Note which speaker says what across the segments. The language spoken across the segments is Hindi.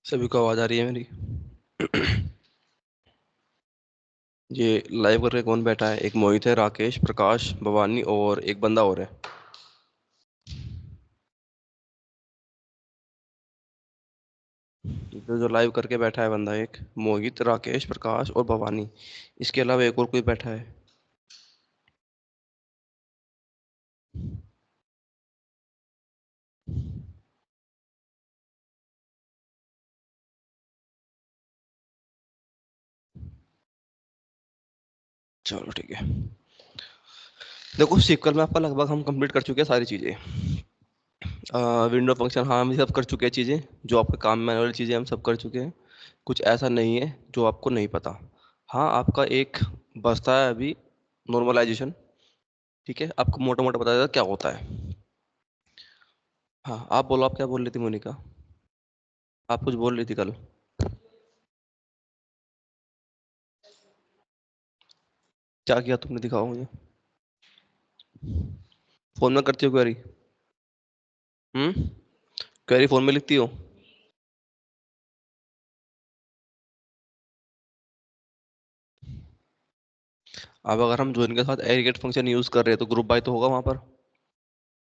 Speaker 1: सभी को आवाज आ रही है मेरी? ये लाइव करके कौन बैठा है? एक मोहित है, राकेश, प्रकाश, भवानी और एक बंदा और है। जो लाइव करके बैठा है बंदा, एक मोहित, राकेश, प्रकाश और भवानी। इसके अलावा एक और कोई बैठा है? चलो ठीक है। देखो, सीक्वल में आपका लगभग हम कंप्लीट कर चुके हैं सारी चीजें। विंडो फंक्शन, हाँ, हम ये सब कर चुके हैं चीजें। जो आपके काम में आने वाली चीजें हम सब कर चुके हैं। कुछ ऐसा नहीं है जो आपको नहीं पता। हाँ, आपका एक बचता है अभी, नॉर्मलाइजेशन। ठीक है, आपको मोटा मोटा बता देता क्या होता है। हाँ, आप बोलो, आप क्या बोल रही थी मोनिका? आप कुछ बोल रही थी कल। क्या किया तुमने, दिखाओ मुझे। फोन में करती हो क्वेरी? हम्म। क्वेरी फोन में लिखती हो? अब अगर हम ज्वाइन के साथ एग्रीगेट फंक्शन यूज कर रहे हैं तो ग्रुप बाय तो होगा वहां पर।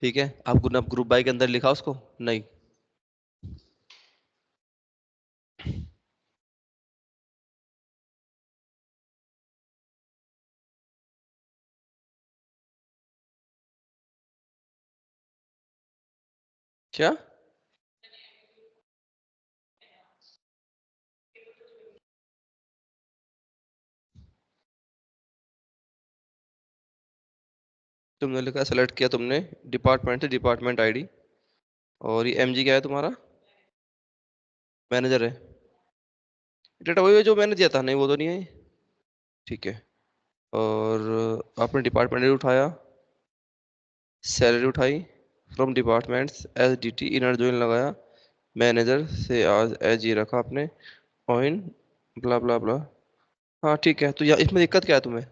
Speaker 1: ठीक है, आपने अब ग्रुप बाय के अंदर लिखा उसको? नहीं। क्या? तुमने लिखा, सेलेक्ट किया तुमने डिपार्टमेंट से डिपार्टमेंट आईडी। और ये एमजी क्या है तुम्हारा? मैनेजर है? डेटा वही है जो मैंने दिया था, नहीं वो तो नहीं है। ठीक है। और आपने डिपार्टमेंट उठाया, सैलरी उठाई, from departments S D T inner join लगाया, मैनेजर से आज एज ये रखा आपने, ऑइन, ब्ला ब्ला ब्ला। हाँ ठीक है, तो या इसमें दिक्कत क्या है तुम्हें?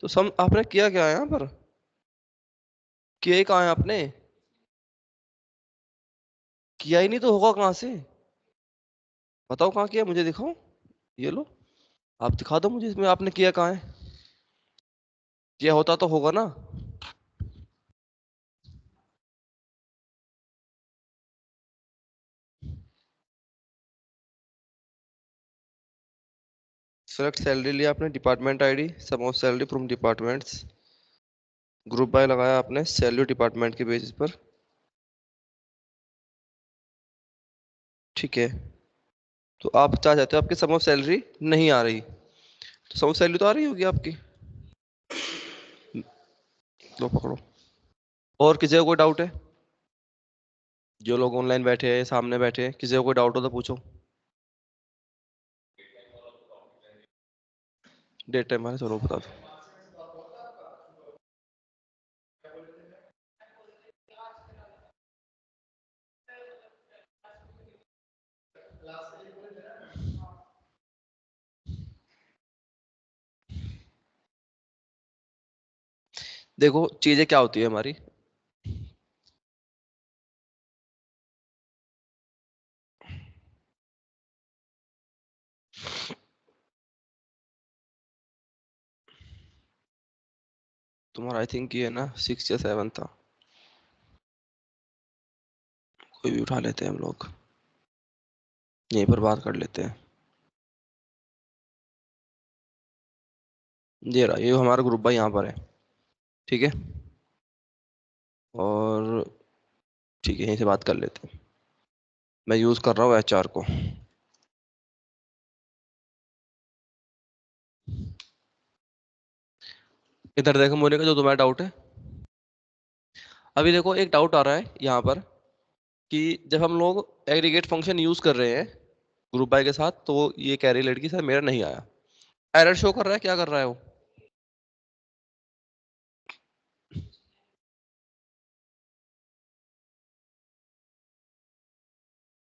Speaker 1: तो सम आपने किया क्या है यहाँ पर? किया ही कहाँ है आपने? किया ही नहीं तो होगा कहाँ से? बताओ कहाँ किया, मुझे दिखाओ। ये लो, आप दिखा दो मुझे, इसमें आपने किया कहाँ है? किया होता तो होगा ना। सेलेक्ट सैलरी लिया आपने, department ID, sum of salary from departments, group by लगाया आपने सैलरी डिपार्टमेंट के बेसिस पर। ठीक है, तो आप क्या चाहते हो, आपकी सम ऑफ सैलरी नहीं आ रही? तो सम ऑफ सैलरी तो आ रही होगी आपकी। लो पकड़ो। और किसी को कोई डाउट है? जो लोग ऑनलाइन बैठे हैं, सामने बैठे हैं, किसी को कोई डाउट हो तो पूछो। डेट टाइम है, चलो बता दो। देखो चीजें क्या होती है हमारी। तुम्हारा आई थिंक ये है ना, 6 या 7 था। कोई भी उठा लेते हैं हम लोग, यहीं पर बात कर लेते हैं। ये रहा, ये हमारा ग्रुप भाई यहाँ पर है। ठीक है। और ठीक है, यहीं से बात कर लेते हैं। मैं यूज कर रहा हूँ एचआर को। इधर देखो मोने का जो तुम्हारा डाउट है। अभी देखो, एक डाउट आ रहा है यहाँ पर कि जब हम लोग एग्रीगेट फंक्शन यूज कर रहे हैं ग्रुप बाय के साथ, तो ये कह रही लड़की सर मेरा नहीं आया। एरर शो कर रहा है, क्या कर रहा है वो?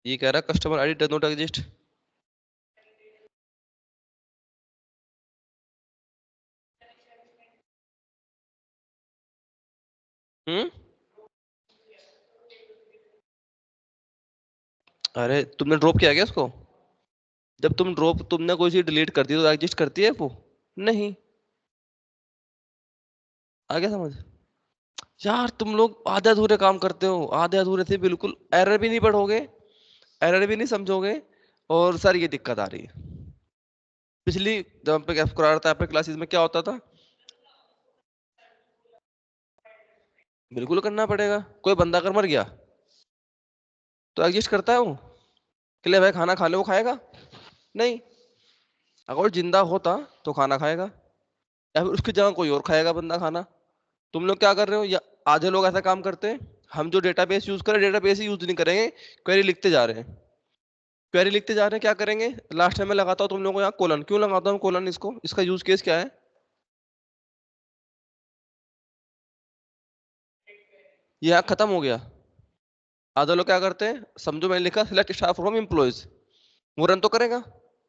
Speaker 1: ये कह रहा है customer ID does not exist. Hmm. अरे तुमने ड्रॉप किया क्या उसको? जब तुमने कोई चीज डिलीट कर दी तो एग्जिस्ट करती है वो? नहीं। आ गया समझ? यार तुम लोग आधे अधूरे काम करते हो, आधे अधूरे से बिल्कुल एरर भी नहीं पढ़ोगे, एरर भी नहीं समझोगे, और सर ये दिक्कत आ रही है। पिछली जब हम पे करा रहा था आपके क्लासेस में क्या होता था? बिल्कुल करना पड़ेगा। कोई बंदा अगर मर गया तो एग्जिस्ट करता है वो? कि ले भाई खाना खा ले, वो खाएगा? नहीं। अगर वो जिंदा होता तो खाना खाएगा, या फिर उसकी जगह कोई और खाएगा बंदा खाना। तुम लोग क्या कर रहे हो, या आधे लोग ऐसा काम करते हैं, हम जो डेटाबेस यूज करें डेटाबेस ही यूज नहीं करेंगे, क्वेरी लिखते जा रहे हैं। क्वेरी लिखते जा रहे हैं, क्या करेंगे? लास्ट टाइम मैं लगाता हूँ तुम लोगों को यहाँ कोलन, क्यों लगाता हूँ कोलन? इसको, इसका यूज केस क्या है? ये यहाँ खत्म हो गया। आधे लोग क्या करते हैं, समझो मैंने लिखा सिलेक्ट स्टाफ फ्रॉम एम्प्लॉयज, वो रन तो करेगा,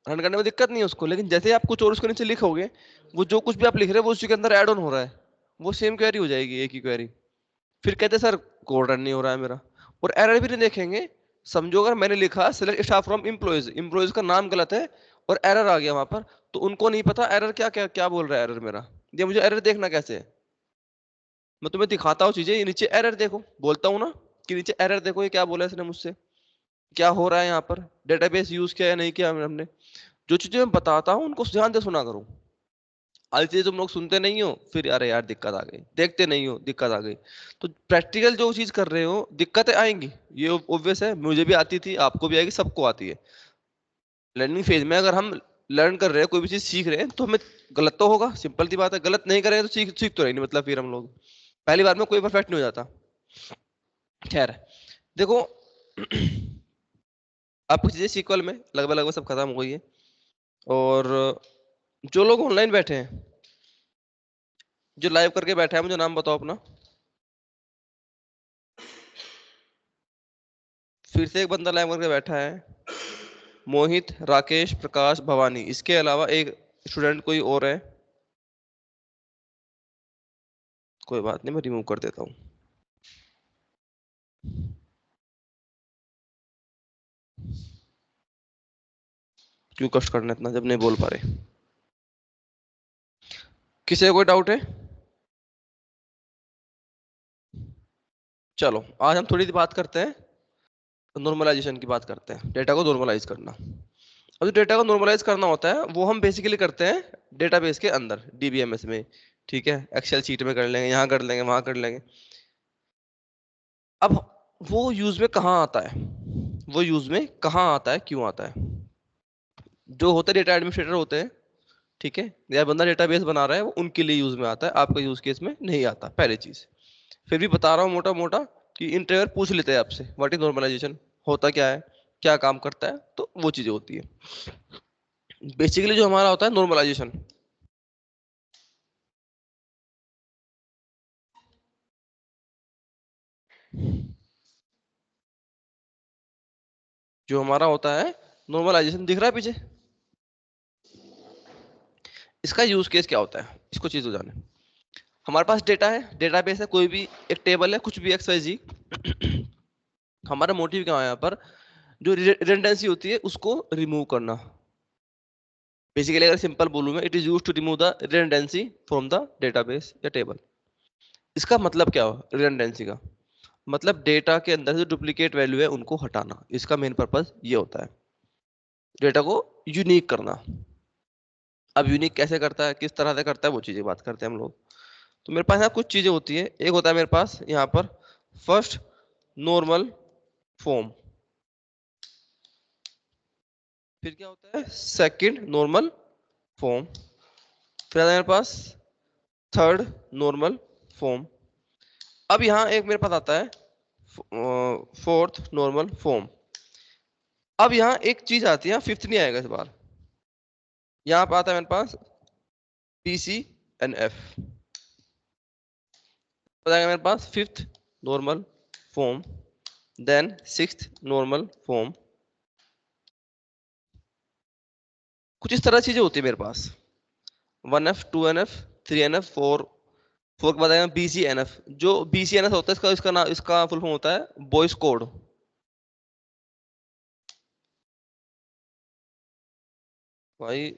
Speaker 1: रन करने में दिक्कत नहीं है उसको, लेकिन जैसे ही आप कुछ और उसके नीचे लिखोगे, वो जो कुछ भी आप लिख रहे हो वो उसी के अंदर ऐड ऑन हो रहा है, वो सेम क्वेरी हो जाएगी, एक ही क्वेरी। फिर कहते सर कोड रन नहीं हो रहा है मेरा, और एरर भी नहीं देखेंगे। समझो अगर मैंने लिखा select staff from employees, employees का नाम गलत है और एरर आ गया वहां पर, तो उनको नहीं पता एरर क्या क्या क्या बोल रहा है एरर मेरा, ये मुझे एरर देखना कैसे है? मैं तुम्हें दिखाता हूँ चीजें, ये नीचे एरर देखो, बोलता हूँ ना कि नीचे एरर देखो, ये क्या बोला इसने मुझसे, क्या हो रहा है यहाँ पर, डेटाबेस यूज किया या नहीं किया हमने। जो चीजें मैं बताता हूँ उनको ध्यान से सुना करो। आज चीजें तुम लोग सुनते नहीं हो, फिर अरे यार दिक्कत आ गई, देखते नहीं हो दिक्कत आ गई। तो प्रैक्टिकल जो चीज कर रहे हो दिक्कतें आएंगी, ये ऑब्वियस है, मुझे भी आती थी, आपको भी आएगी, सबको आती है। लर्निंग फेज में अगर हम लर्न कर रहे हैं, कोई भी चीज सीख रहे हैं, तो हमें गलत तो होगा, सिंपल सी बात है, गलत नहीं करेंगे तो सीख सीख तो रही नहीं, मतलब फिर हम लोग पहली बार में कोई परफेक्ट नहीं हो जाता। खैर देखो, आपकी चीजें सीक्वल में लगभग लगभग सब खत्म हो गई है। और जो लोग ऑनलाइन बैठे हैं, जो लाइव करके बैठा है, मुझे नाम बताओ अपना। फिर से एक बंदा लाइव करके बैठा है, मोहित, राकेश, प्रकाश, भवानी, इसके अलावा एक स्टूडेंट कोई और है? कोई बात नहीं, मैं रिमूव कर देता हूँ। क्यों कष्ट करना इतना जब नहीं बोल पा रहे? किसी को कोई डाउट है? चलो आज हम थोड़ी सी बात करते हैं, नॉर्मलाइजेशन की बात करते हैं, डेटा को नॉर्मलाइज करना। अब जो डेटा को नॉर्मलाइज करना होता है वो हम बेसिकली करते हैं डेटाबेस के अंदर, डीबीएमएस में। ठीक है, एक्सेल शीट में कर लेंगे, यहाँ कर लेंगे, वहां कर लेंगे। अब वो यूज में कहाँ आता है, वो यूज में कहाँ आता है, क्यों आता है? जो होते डेटा एडमिनिस्ट्रेटर होते हैं, ठीक है, या बंदा डेटाबेस बना रहा है, वो उनके लिए यूज में आता है, आपका यूज केस में नहीं आता, पहली चीज। फिर भी बता रहा हूँ मोटा मोटा, कि इंटरव्यूअर पूछ लेते हैं आपसे व्हाट इज नॉर्मलाइजेशन, होता क्या है, क्या काम करता है, तो वो चीजें होती है। बेसिकली जो हमारा होता है नॉर्मलाइजेशन, जो हमारा होता है नॉर्मलाइजेशन, दिख रहा है पीछे? इसका यूज केस क्या होता है, इसको चीज हो जाने। हमारे पास डेटा है, डेटाबेस है, कोई भी एक टेबल है, कुछ भी एक्स वाई जी। हमारा मोटिव क्या है यहाँ पर, जो रिडंडेंसी होती है उसको रिमूव करना। बेसिकली अगर सिंपल बोलूं मैं, it is use to remove the redundancy from the database या टेबल। इसका मतलब क्या हो रिडंडेंसी का? मतलब डेटा के अंदर जो डुप्लीकेट वैल्यू है उनको हटाना, इसका मेन पर्पस ये होता है, डेटा को यूनिक करना। अब यूनिक कैसे करता है, किस तरह से करता है, वो चीजें बात करते हैं हम लोग। तो मेरे पास यहाँ कुछ चीजें होती है, एक होता है मेरे पास यहाँ पर फर्स्ट नॉर्मल फॉर्म, फिर क्या होता है सेकंड नॉर्मल फॉर्म, फिर आता है मेरे पास थर्ड नॉर्मल फॉर्म। अब यहाँ एक मेरे पास आता है फोर्थ नॉर्मल फॉर्म। अब यहाँ एक चीज आती है, फिफ्थ नहीं आएगा इस बार, यहाँ पे आता है मेरे पास पीसी एन एफ, बताएगा मेरे पास fifth normal form, then sixth normal form. कुछ इस तरह चीजें होती है मेरे पास, 1F 2NF 3NF 4 फोर के बाद आएगा BCNF। जो BCNF होता है, इसका नाम, इसका फुल फॉर्म होता है boys code.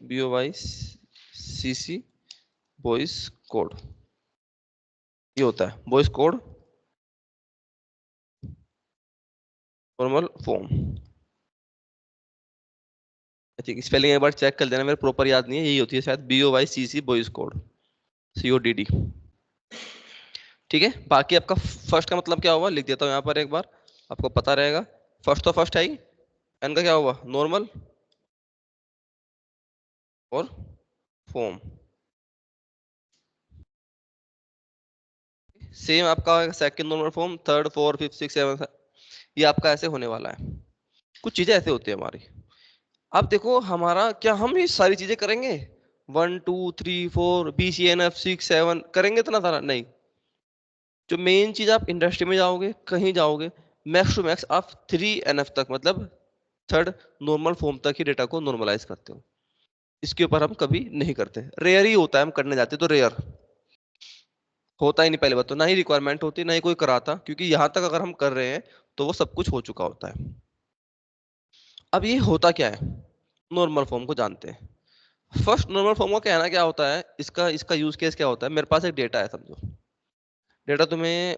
Speaker 1: BOYCC, boys code, ये होता है बॉयज कोड फॉर्मल फॉर्म। ठीक, स्पेलिंग एक बार चेक कर लेना, मेरे प्रॉपर याद नहीं है, यही होती है शायद, BOYCC बॉयज कोड, CODD। ठीक है, बाकी आपका फर्स्ट का मतलब क्या हुआ लिख देता हूँ यहाँ पर एक बार, आपको पता रहेगा। फर्स्ट तो फर्स्ट आई, एन का क्या हुआ, नॉर्मल और फॉर्म। सेम आपका second normal form, third, fourth, fifth, six, seven, ये आपका ऐसे होने वाला है। कुछ चीजें ऐसे होती है हमारी। अब देखो हमारा क्या, हम ये सारी चीजें करेंगे 1 2 3 4 BCNF 6 7 करेंगे, इतना सारा नहीं। जो मेन चीज, आप इंडस्ट्री में जाओगे, कहीं जाओगे, मैक्स टू मैक्स आप 3NF तक, मतलब थर्ड नॉर्मल फॉर्म तक ही डेटा को नॉर्मलाइज करते हो। इसके ऊपर हम कभी नहीं करते, रेयर ही होता है हम करने जाते, तो रेयर होता ही नहीं। पहले बात तो ना ही रिक्वायरमेंट होती, ना ही कोई कराता, क्योंकि यहाँ तक अगर हम कर रहे हैं तो वो सब कुछ हो चुका होता है। अब ये होता क्या है, नॉर्मल फॉर्म को जानते हैं। फर्स्ट नॉर्मल फॉर्म का कहना क्या होता है, इसका इसका यूज केस क्या होता है। मेरे पास एक डेटा है समझो, डेटा तुम्हें,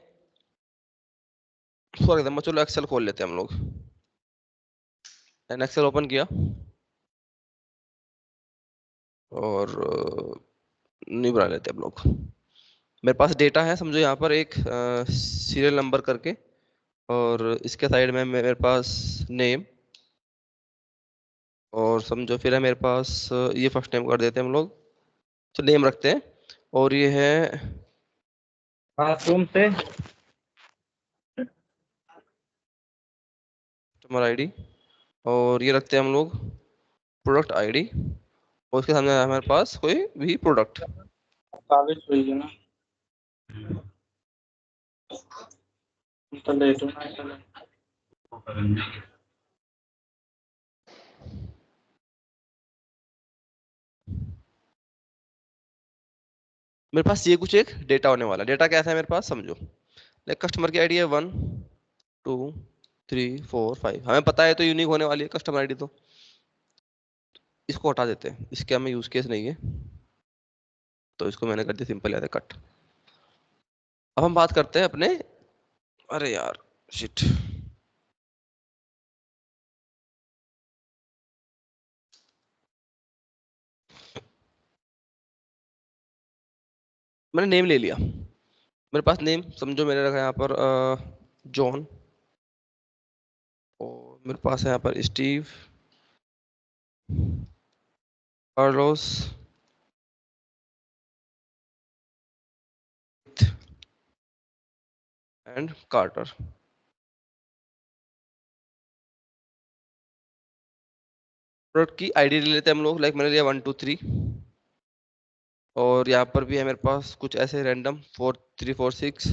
Speaker 1: फॉर एग्जाम्पल चलो एक्सेल खोल लेते हैं हम लोग, एक्सेल ओपन किया और नहीं बना लेते हम लोग। मेरे पास डेटा है समझो, यहाँ पर एक सीरियल नंबर करके, और इसके साइड में मेरे पास नेम, और समझो फिर है मेरे पास ये फर्स्ट नेम कर देते हैं हम लोग, तो नेम रखते हैं। और ये है
Speaker 2: बाथरूम से
Speaker 1: कस्टमर आईडी, और ये रखते हैं हम लोग प्रोडक्ट आईडी, और उसके सामने है हमारे पास कोई भी प्रोडक्ट।
Speaker 2: कागज हुई है ना, तो लेट होना है।
Speaker 1: मेरे पास ये कुछ एक डेटा होने वाला, डेटा कैसा है मेरे पास समझो, लाइक कस्टमर की आईडी है 1 2 3 4 5, हमें पता है तो यूनिक होने वाली है कस्टमर आईडी, तो इसको हटा देते हैं, इसके हमें यूज केस नहीं है, तो इसको मैंने कर दिया सिंपल याद है कट। अब हम बात करते हैं अपने, अरे यार शिट, मैंने नेम ले लिया, मेरे पास नेम समझो मैंने रखा यहाँ पर जॉन, और मेरे पास है यहाँ पर Steve, Carlos and Carter. Product की आईडी ले लेते हैं हम लोग, लाइक मैंने लिया 1 2 3, और यहाँ पर भी है मेरे पास कुछ ऐसे रैंडम 4 3 4 6,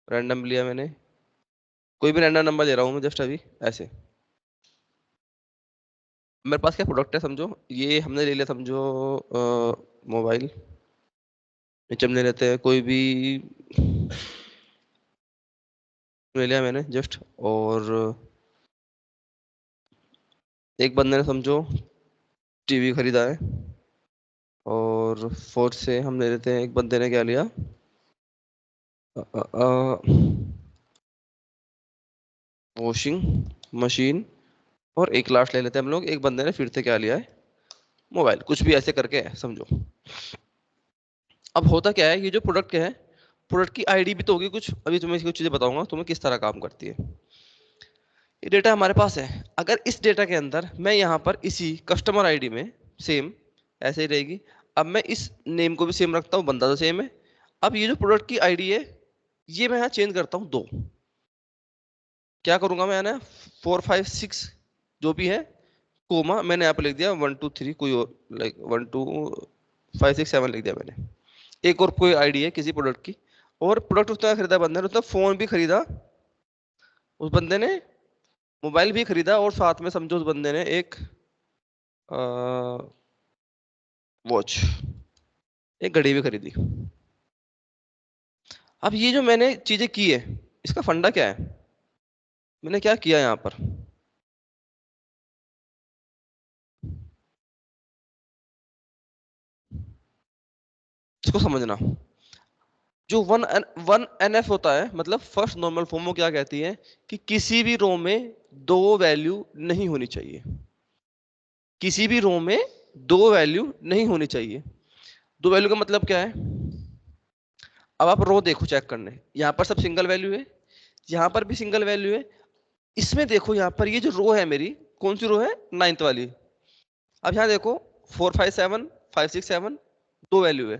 Speaker 1: रैंडम लिया मैंने, कोई भी रैंडम नंबर ले रहा हूँ मैं जस्ट अभी ऐसे। मेरे पास क्या प्रोडक्ट है समझो, ये हमने ले लिया समझो मोबाइल, नीचे हम ले लेते हैं कोई भी, ले लिया मैंने जस्ट, और एक बंदे ने समझो टीवी खरीदा है, और फोर्थ से हम ले लेते हैं, एक बंदे ने क्या लिया, वॉशिंग मशीन, और एक लास्ट ले लेते हैं हम लोग, एक बंदे ने फिर से क्या लिया है, मोबाइल, कुछ भी ऐसे करके है समझो। अब होता क्या है, ये जो प्रोडक्ट क्या है, प्रोडक्ट की आईडी भी तो होगी कुछ, अभी तुम्हें कुछ चीजें बताऊंगा तुम्हें किस तरह काम करती है। ये डेटा हमारे पास है, अगर इस डेटा के अंदर मैं यहाँ पर इसी कस्टमर आईडी में सेम ऐसे ही रहेगी, अब मैं इस नेम को भी सेम रखता हूँ, बंदा तो सेम है। अब ये जो प्रोडक्ट की आईडी है, ये मैं यहाँ चेंज करता हूँ दो, क्या करूंगा मैं ना, 4 5 6 जो भी है, कोमा मैंने यहाँ पे लिख दिया 1 2 3 कोई और, लाइक 1 2 5 6 7 लिख दिया मैंने, एक और कोई आईडी है किसी प्रोडक्ट की, और प्रोडक्ट उसने खरीदा बंदे ने, उसने फोन भी खरीदा, उस बंदे ने मोबाइल भी खरीदा, और साथ में समझो उस बंदे ने एक वॉच, एक घड़ी भी खरीदी। अब ये जो मैंने चीजें की है, इसका फंडा क्या है, मैंने क्या किया यहाँ पर, इसको समझना। जो वन एन एफ होता है, मतलब फर्स्ट नॉर्मल फॉर्म, वो क्या कहती है कि किसी भी रो में दो वैल्यू नहीं होनी चाहिए, किसी भी रो में दो वैल्यू नहीं होनी चाहिए। दो वैल्यू का मतलब क्या है, अब आप रो देखो चेक करने, यहां पर सब सिंगल वैल्यू है, यहां पर भी सिंगल वैल्यू है, इसमें देखो यहाँ पर ये जो रो है मेरी, कौन सी रो है, 9th वाली। अब यहाँ देखो 457 567 दो वैल्यू है।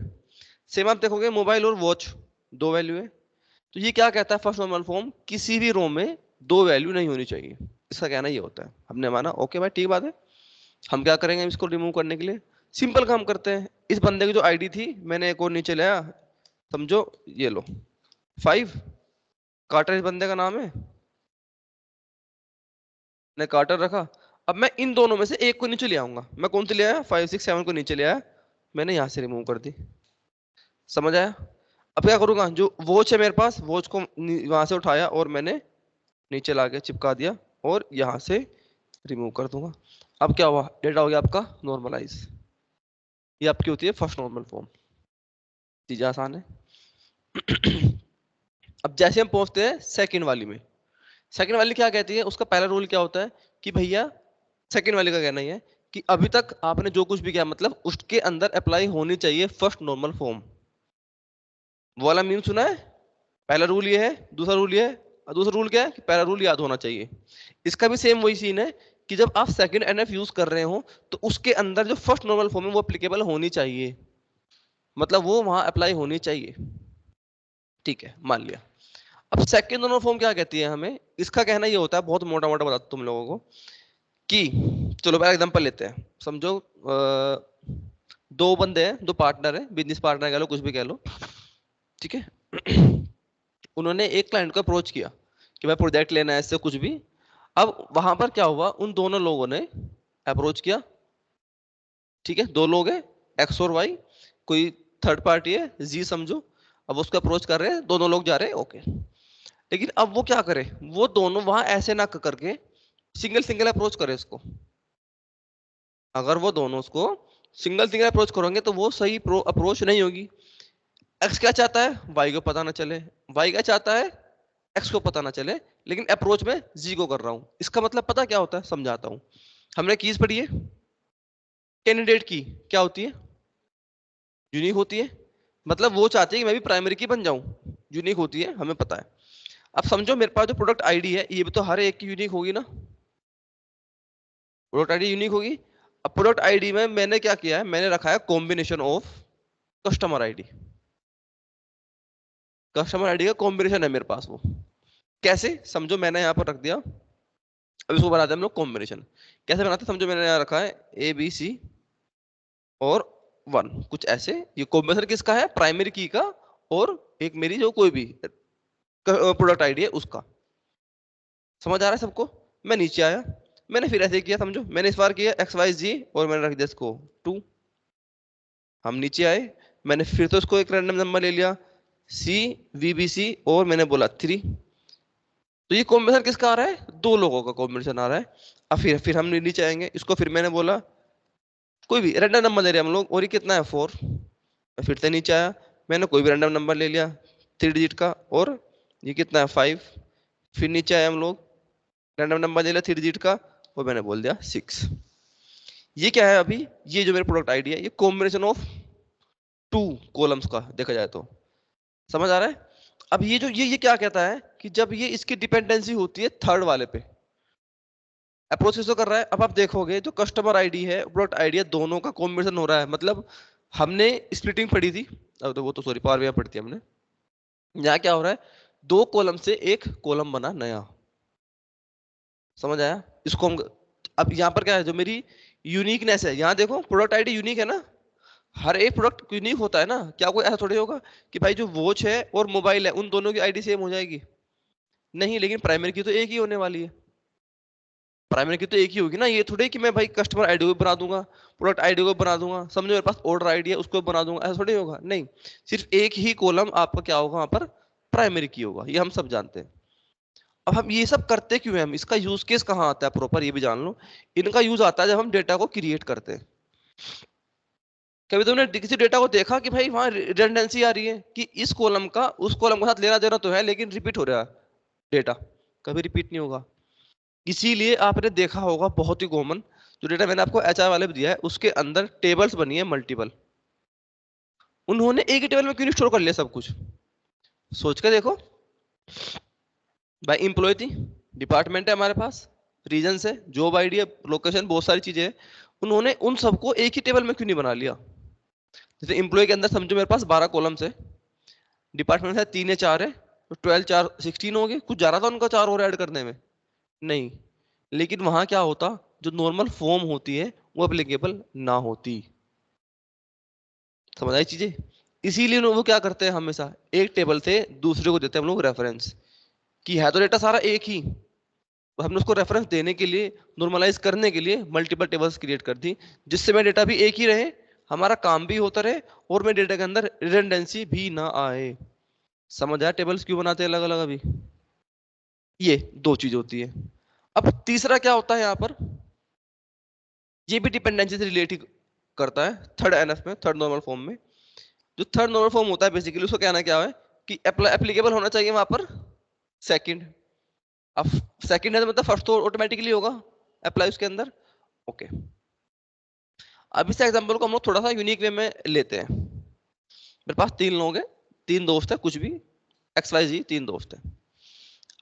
Speaker 1: सेम आप देखोगे मोबाइल और वॉच, दो वैल्यू है। तो ये क्या कहता है फर्स्ट नॉर्मल फॉर्म, किसी भी रो में दो वैल्यू नहीं होनी चाहिए, इसका कहना ये होता है। हमने माना ओके भाई ठीक बात है। हम क्या करेंगे इसको रिमूव करने के लिए, सिंपल काम करते हैं। इस बंदे की जो आईडी थी मैंने एक और नीचे लाया, समझो ये लो 5 कार्टर इस बंदे का नाम है, मैंने कार्टर रखा। अब मैं इन दोनों में से एक को नीचे ले आऊंगा, मैं कौन से ले आया, 567 को नीचे ले आया, मैंने यहां से रिमूव कर दी। समझ आया। अब क्या करूंगा, जो वॉच है मेरे पास, वॉच को वहां से उठाया और मैंने नीचे लाके चिपका दिया और यहां से रिमूव कर दूंगा। अब क्या हुआ, डेटा हो गया आपका नॉर्मलाइज। ये आपकी होती है फर्स्ट नॉर्मल फॉर्म। चीजें आसान है। अब जैसे हम पहुंचते हैं सेकंड वाली में, सेकंड वाली क्या कहती है, उसका पहला रूल क्या होता है कि भैया, सेकंड वाली का कहना ही है कि अभी तक आपने जो कुछ भी किया, मतलब उसके अंदर अप्लाई होनी चाहिए फर्स्ट नॉर्मल फॉर्म। वो वाला मीम सुना है, पहला रूल ये है, दूसरा रूल ये है, और दूसरा रूल क्या है कि पहला रूल याद होना चाहिए। इसका भी सेम वही सीन है कि जब आप सेकंड एनएफ यूज कर रहे हो तो उसके अंदर जो फर्स्ट नॉर्मल फॉर्म है वो एप्लीकेबल होनी चाहिए, मतलब वो वहां अप्लाई होनी चाहिए। ठीक है, मान लिया। अब सेकंड नॉर्मल फॉर्म क्या कहती है हमें, इसका कहना ये होता है, बहुत मोटा मोटा बताता तुम लोगों को कि, चलो पहला एग्जांपल लेते हैं, समझो दो बंदे हैं, दो पार्टनर है, बिजनेस पार्टनर कह लो, कुछ भी कह लो, ठीक है। उन्होंने एक क्लाइंट को अप्रोच किया कि भाई प्रोजेक्ट लेना है इससे कुछ भी। अब वहां पर क्या हुआ, उन दोनों लोगों ने अप्रोच किया, ठीक है, दो लोग हैं एक्स और वाई, कोई थर्ड पार्टी है जी समझो। अब उसको अप्रोच कर रहे हैं, दोनों लोग जा रहे हैं, ओके। लेकिन अब वो क्या करे, वो दोनों वहां ऐसे ना करके सिंगल सिंगल अप्रोच करे इसको। अगर वो दोनों उसको सिंगल सिंगल अप्रोच करेंगे तो वो सही अप्रोच नहीं होगी। एक्स क्या चाहता है, वाई को पता ना चले, वाई क्या चाहता है, एक्स को पता ना चले, लेकिन अप्रोच में जी को कर रहा हूं। इसका मतलब पता क्या होता है, समझाता हूं। हमने कीज पढ़ी है, कैंडिडेट की क्या होती है, यूनिक होती है, मतलब वो चाहती है कि मैं भी प्राइमरी की बन जाऊं, यूनिक होती है, हमें पता है। अब समझो मेरे पास जो प्रोडक्ट आईडी है ये भी तो हर एक की यूनिक होगी ना, प्रोडक्ट आईडी यूनिक होगी। अब प्रोडक्ट आईडी में मैंने क्या किया है, मैंने रखा है combination of customer ID, customer ID का कॉम्बिनेशन है मेरे पास वो। कैसे, समझो मैंने यहाँ पर रख दिया, अब इसको बनाते हैं हम लोग कॉम्बिनेशन। कैसे बनाते हैं, समझो मैंने यहाँ रखा है ए बी सी और 1, कुछ ऐसे। ये कॉम्बिनेशन किसका है, प्राइमरी की का और एक मेरी जो कोई भी प्रोडक्ट आईडी है उसका। समझ आ रहा है सबको। मैं नीचे आया, मैंने फिर ऐसे किया, समझो मैंने इस बार किया एक्स वाई जी और मैंने रख दिया इसको 2। हम नीचे आए, मैंने फिर तो इसको एक रैंडम नंबर ले लिया सी वी बी सी और मैंने बोला 3। तो ये कॉम्बिनेशन किसका आ रहा है, दो लोगों का कॉम्बिनेशन आ रहा है। अब फिर हम नीचे आएंगे, इसको फिर मैंने बोला कोई भी रैंडम नंबर ले रहे हम लोग, और ये कितना है 4। फिर से नीचे आया, मैंने कोई भी रैंडम नंबर ले लिया 3 डिजिट का, और ये कितना है 5। फिर नीचे आए हम लोग, रैंडम नंबर ले लिया 3 डिजिट का और मैंने बोल दिया 6। ये क्या है, अभी ये जो मेरे प्रोडक्ट आईडी है ये कॉम्बिनेशन ऑफ 2 कॉलम्स का देखा जाए तो। समझ आ रहा है। अब ये जो ये क्या कहता है कि जब ये इसकी डिपेंडेंसी होती है थर्ड वाले पे, अप्रोच तो कर रहा है। अब आप देखोगे जो कस्टमर आईडी है, प्रोडक्ट आईडी है, दोनों का कॉम्बिनेशन हो रहा है। मतलब हमने स्प्लिटिंग पढ़ी थी, अब तो वो तो सॉरी पावर बीआई पढ़ी थी हमने। यहाँ क्या हो रहा है, दो कॉलम से एक कॉलम बना नया। समझ आया इसको हम। अब यहाँ पर क्या है, जो मेरी यूनिकनेस है, यहाँ देखो प्रोडक्ट आईडी यूनिक है ना, हर एक प्रोडक्ट यूनिक होता है ना। क्या कोई ऐसा थोड़ी होगा कि भाई जो वॉच है और मोबाइल है उन दोनों की आईडी सेम हो जाएगी, नहीं। लेकिन प्राइमरी की तो एक ही होने वाली है, प्राइमरी की तो एक ही होगी ना। ये थोड़ी कि मैं भाई कस्टमर आईडी को बना दूंगा, प्रोडक्ट आईडी को बना दूंगा, समझो मेरे पास ऑर्डर आईडी है उसको बना दूंगा, ऐसा थोड़ी होगा, नहीं। सिर्फ एक ही कॉलम आपका क्या होगा वहां पर प्राइमरी की होगा, ये हम सब जानते हैं। अब हम ये सब करते क्यों हैं, हम इसका यूज केस कहाँ आता है प्रॉपर, ये भी जान लो। इनका यूज आता है जब हम डेटा को क्रिएट करते हैं। कभी तुमने किसी डेटा को देखा कि भाई वहां रिडंडेंसी आ रही है कि इस कॉलम का उस कॉलम के साथ लेना देना तो है लेकिन रिपीट हो रहा है डेटा, कभी रिपीट नहीं होगा। इसीलिए आपने देखा होगा बहुत ही कॉमन, जो डेटा मैंने आपको एचआर वाले में दिया है उसके अंदर टेबल्स बनी है मल्टीपल। उन्होंने एक ही टेबल में क्यों नहीं स्टोर कर लिया सब कुछ, सोच के देखो। भाई एम्प्लॉय थी, डिपार्टमेंट है हमारे पास, रीजन है, जॉब आईडी है, लोकेशन, बहुत सारी चीजें हैं। उन्होंने उन सबको एक ही टेबल में क्यों नहीं बना लिया। जैसे एम्प्लॉय के अंदर समझो मेरे पास 12 कॉलम्स है, डिपार्टमेंट है 3 या 4 है, तो 12 4 16 हो गए। कुछ जा रहा था उनका 4 और ऐड करने में, नहीं। लेकिन वहां क्या होता, जो नॉर्मल फॉर्म होती है वो एप्लीकेबल ना होती। समझ आई चीजें। इसीलिए वो क्या करते हैं, हमेशा एक टेबल से दूसरे को देते हैं हम लोग रेफरेंस, कि है तो डेटा सारा एक ही, तो हमने उसको रेफरेंस देने के लिए, नॉर्मलाइज करने के लिए मल्टीपल टेबल्स क्रिएट कर दी, जिससे मेरा डेटा भी एक ही रहे, हमारा काम भी होता रहे, और मेरे डेटा के अंदर रिडंडेंसी भी ना आए। समझ आया टेबल्स क्यों बनाते हैं अलग अलग अभी। ये दो चीज होती है। अब तीसरा क्या होता है यहाँ पर, ये भी डिपेंडेंसी से रिलेट करता है थर्ड एनएफ में, थर्ड नॉर्मल फॉर्म में। जो थर्ड नॉर्मल फॉर्म होता है बेसिकली उसको कहना क्या है कि एप्लीकेबल होना चाहिए वहां पर सेकंड। अब सेकंड है तो मतलब फर्स्ट तो ऑटोमेटिकली होगा अप्लाई उसके अंदर। ओके, अब इस एग्जांपल को हम लोग थोड़ा सा यूनिक वे में लेते हैं। मेरे पास 3 लोग हैं, 3 दोस्त हैं, कुछ भी एक्स वाई जी 3 दोस्त हैं।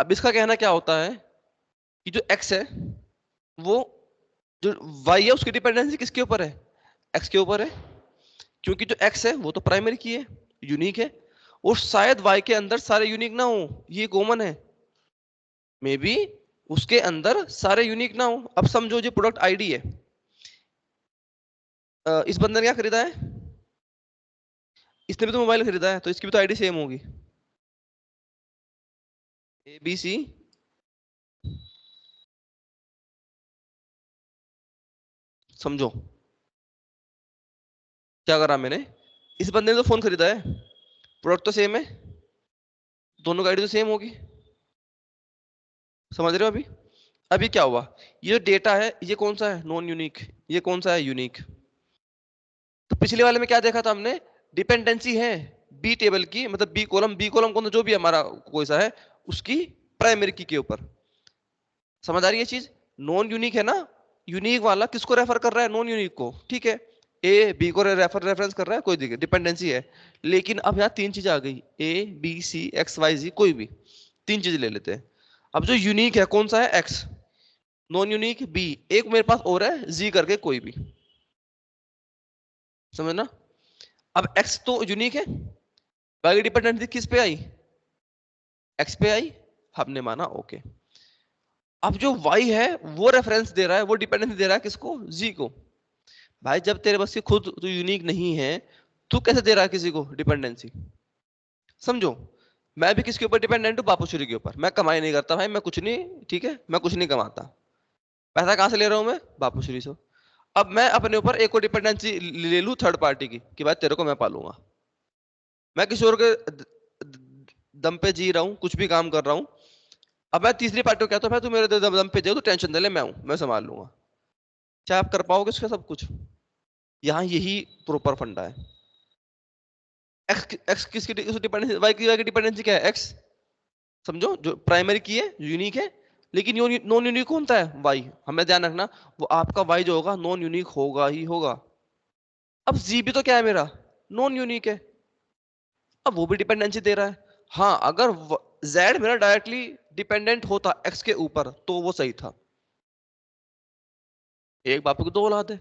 Speaker 1: अब इसका कहना क्या होता है कि जो एक्स है वो, जो वाई है उसकी डिपेंडेंसी किसके ऊपर है, एक्स के ऊपर है, क्योंकि जो एक्स है वो तो प्राइमरी की है, यूनिक है, और शायद वाई के अंदर सारे यूनिक ना हो, ये कॉमन है। मे बी उसके अंदर सारे यूनिक ना हो। अब समझो जो प्रोडक्ट आईडी है, इस बंदे ने क्या खरीदा है, इसने भी तो मोबाइल खरीदा है, तो इसकी भी तो आईडी सेम होगी, ए बी सी। समझो क्या करा मैंने, इस बंदे ने तो फोन खरीदा है, प्रोडक्ट तो सेम है, दोनों का आईडी तो सेम होगी। समझ रहे हो अभी। अभी क्या हुआ, ये जो डेटा है ये कौन सा है, नॉन यूनिक, ये कौन सा है, यूनिक। तो पिछले वाले में क्या देखा था हमने, डिपेंडेंसी है बी टेबल की, मतलब बी कॉलम कौन सा जो भी हमारा कोई सा है उसकी प्राइमरी की के ऊपर। समझ आ रही है चीज। नॉन यूनिक है ना, यूनिक वाला किसको रेफर कर रहा है, नॉन यूनिक को, ठीक है। ए बी को रेफरेंस कर रहा है, कोई दिक्कत, डिपेंडेंसी है। लेकिन अब यहाँ 3 चीजें आ गई, A B C X Y Z, कोई भी 3 चीजें ले लेते हैं। अब जो यूनिक है कौन सा है, एक्स, नॉन यूनिक बी, एक मेरे पास और है जी करके कोई भी। समझना। अब एक्स तो यूनिक है, बाकी डिपेंडेंसी किस पे आई, एक्स पे आई, हमने माना ओके। अब जो वाई है वो रेफरेंस दे रहा है, वो डिपेंडेंसी दे रहा है किसको, जी को। भाई जब तेरे बस की खुद तू यूनिक नहीं है, तू कैसे दे रहा है किसी को डिपेंडेंसी। समझो, मैं भी किसके ऊपर डिपेंडेंट हूँ, बापूश्री के ऊपर। मैं कमाई नहीं करता भाई, मैं कुछ नहीं, ठीक है, मैं कुछ नहीं कमाता, पैसा कहां से ले रहा हूं मैं, बापूश्री से। अब मैं अपने ऊपर एक और डिपेंडेंसी ले लूं थर्ड पार्टी की, कि भाई तेरे को मैं पालूंगा, मैं किसी और के दम पे जी रहा हूँ, कुछ भी काम कर रहा हूँ। अब मैं तीसरी पार्टी को कहता हूँ भाई तू मेरे दम पे जाओ, तू टेंशन दे ले, मैं हूं, मैं संभाल लूंगा। क्या आप कर पाओगे उसका सब कुछ। यहाँ यही प्रॉपर फंडा है। एक्स एक्स किसकी डिपेंडेंसी, वाई की डिपेंडेंसी क्या है, एक्स। समझो जो प्राइमरी की है, यूनिक है, लेकिन नॉन यूनिक कौन सा है, वाई। हमें ध्यान रखना, वो आपका वाई जो होगा नॉन यूनिक होगा ही होगा। अब जी भी तो क्या है मेरा, नॉन यूनिक है, अब वो भी डिपेंडेंसी दे रहा है। हाँ अगर जेड मेरा डायरेक्टली डिपेंडेंट होता एक्स के ऊपर तो वो सही था, एक बापू की 2 औलाद है,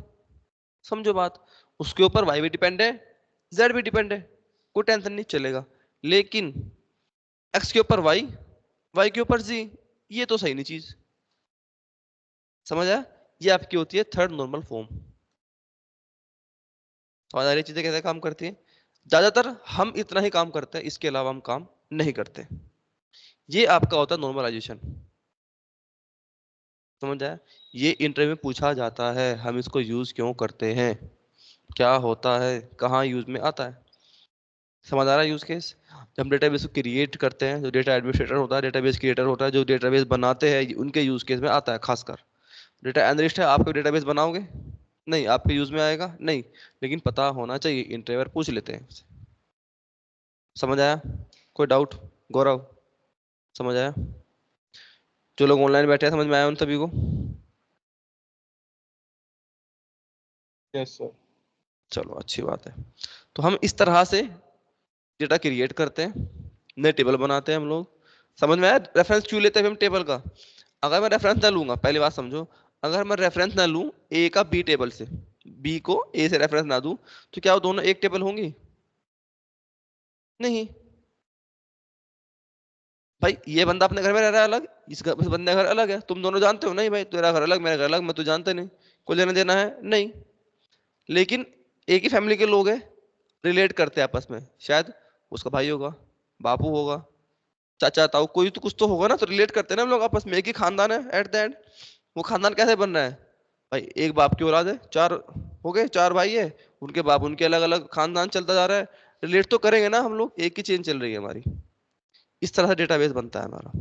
Speaker 1: समझो बात। उसके ऊपर वाई भी डिपेंड है, जेड भी डिपेंड है, कोई टेंशन नहीं, चलेगा। लेकिन एक्स के ऊपर वाई, वाई के ऊपर जी, ये तो सही नहीं चीज। समझ आया, ये आपकी होती है थर्ड नॉर्मल फॉर्म। समझ आ रही चीजें कैसे काम करती हैं। ज्यादातर हम इतना ही काम करते हैं, इसके अलावा हम काम नहीं करते। ये आपका होता है नॉर्मलाइजेशन। समझ आया। ये इंटरव्यू में पूछा जाता है, हम इसको यूज क्यों करते हैं, क्या होता है, कहाँ यूज में आता है। समझ आ रहा है यूज केस? जब हम डेटाबेस को क्रिएट करते हैं, जो डेटा एडमिनिस्ट्रेटर होता है, डेटाबेस क्रिएटर होता है, जो डेटाबेस बनाते हैं, उनके यूज केस में आता है खासकर। डेटा एनालिस्ट है, आप डेटाबेस बनाओगे नहीं, आपके यूज में आएगा नहीं, लेकिन पता होना चाहिए, इंटरव्यूअर पूछ लेते हैं। समझ आया? कोई डाउट? गौरव, समझ आया? जो लोग ऑनलाइन बैठे हैं, समझ में आया उन सभी को?
Speaker 2: Yes sir.
Speaker 1: चलो अच्छी बात है। तो हम इस तरह से डेटा क्रिएट करते हैं, नए टेबल बनाते हैं हम लोग। समझ में आया रेफरेंस क्यों लेते हैं हम टेबल का? अगर मैं रेफरेंस ना लूंगा, पहली बात समझो, अगर मैं रेफरेंस ना लूं ए का बी टेबल से, बी को ए से रेफरेंस ना दूं, तो क्या वो दोनों एक टेबल होंगी? नहीं। भाई ये बंदा अपने घर में रह रहा है अलग, इस बंदे का घर अलग है, तुम दोनों जानते हो नहीं भाई, तेरा घर अलग मेरा घर अलग, मैं तो जानते नहीं, कोई लेना देना है नहीं, लेकिन एक ही फैमिली के लोग हैं, रिलेट करते हैं आपस में, शायद उसका भाई होगा, बापू होगा, चाचा ताऊ, कोई तो कुछ तो होगा ना, तो रिलेट करते हैं ना हम लोग आपस में, एक ही खानदान है एट द एंड। वो खानदान कैसे बन रहा है? भाई एक बाप की औलाद है, चार हो गए, चार भाई है, उनके बाप, उनके अलग अलग खानदान चलता जा रहा है, रिलेट तो करेंगे ना हम लोग, एक ही चेन चल रही है हमारी। इस तरह से डेटाबेस बनता है हमारा।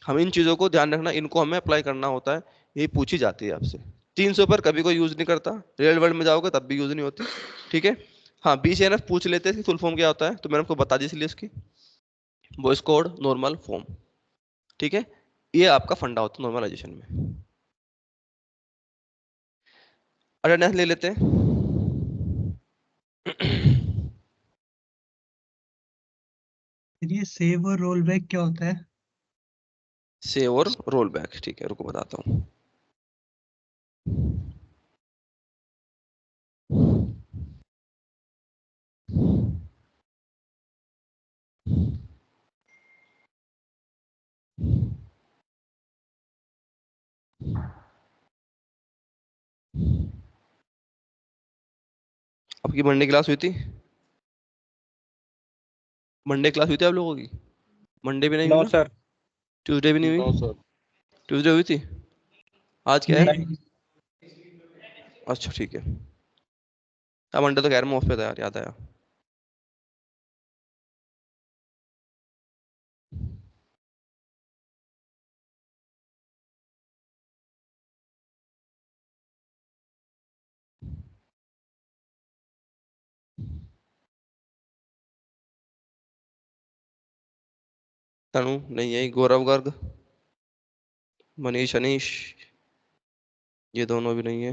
Speaker 1: हम इन चीजों को ध्यान रखना, इनको हमें अप्लाई करना होता है, यही पूछी जाती है आपसे। 300 पर कभी कोई यूज नहीं करता, रियल वर्ल्ड में जाओगे तब भी यूज नहीं होती। ठीक है। हाँ, BCNF पूछ लेते हैं, इसकी फुल फॉर्म क्या होता है, तो मैंने आपको बता दी इसलिए इसकी, वॉइस कोड नॉर्मल फॉर्म। ठीक है। ये आपका फंडा होता है नॉर्मलाइजेशन में। अटेंडेंस ले लेते हैं।
Speaker 3: फिर ये सेव और रोल बैक क्या होता है?
Speaker 1: सेव और रोल बैक, ठीक है, रुको बताता हूँ। आपकी मंडे क्लास हुई थी? मंडे क्लास हुई थी आप लोगों की? मंडे भी नहीं हुई
Speaker 2: नो
Speaker 1: ना?
Speaker 2: सर।
Speaker 1: ट्यूसडे भी नहीं
Speaker 2: नो
Speaker 1: हुई?
Speaker 2: सर।
Speaker 1: ट्यूसडे हुई थी? आज क्या है?
Speaker 3: नहीं।
Speaker 1: अच्छा ठीक है। अब मंडे तो खैर मैं ऑफ पे था यार, याद आया। तनु नहीं है, गौरव गर्ग, मनीष अनीश, ये दोनों भी नहीं है,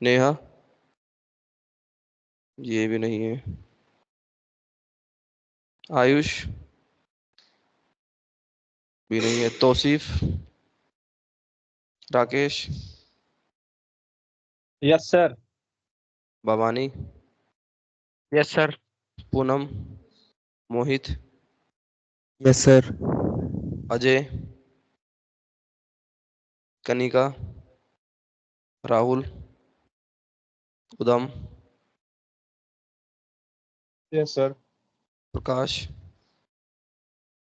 Speaker 1: नेहा, ये भी नहीं है, आयुष भी नहीं है, Tausif, Rakesh,
Speaker 2: yes sir.
Speaker 1: Bhavani,
Speaker 2: yes sir.
Speaker 1: Poonam, Mohit,
Speaker 4: yes sir.
Speaker 1: Ajay, Kanika, Rahul, Udam,
Speaker 2: yes sir.
Speaker 1: Prakash,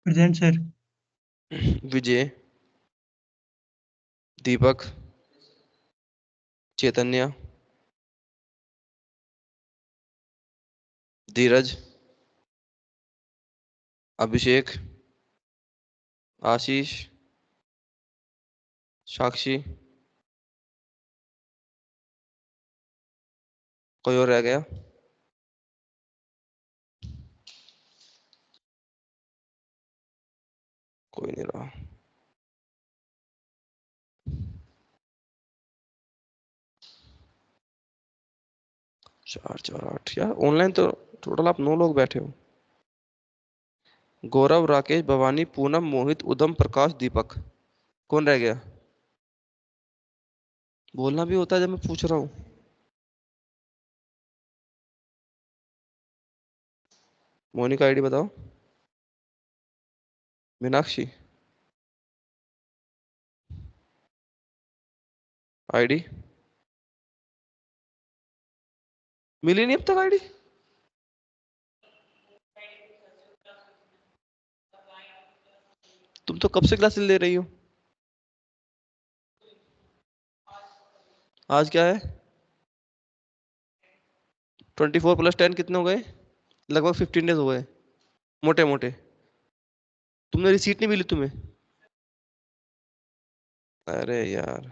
Speaker 3: present sir.
Speaker 1: Vijay, Deepak, Chaitanya, Dheeraj, Abhishek, Ashish, Sakshi, कोई और रह गया? कोई नहीं रहा। चार चार आठ यार, ऑनलाइन तो टोटल आप 9 लोग बैठे हो। गौरव, राकेश, भवानी, पूनम, मोहित, उदम, प्रकाश, दीपक, कौन रह गया? बोलना भी होता है जब मैं पूछ रहा हूँ। मोनिका आईडी बताओ। मीनाक्षी आईडी मिली नहीं अब तक आईडी। तुम तो कब से क्लासेस ले रही हो? आज क्या है? 24 + 10 कितने हो गए? लगभग 15 डेज हो गए, मोटे मोटे। तुमने रिसीट नहीं मिली तुम्हें? अरे यार।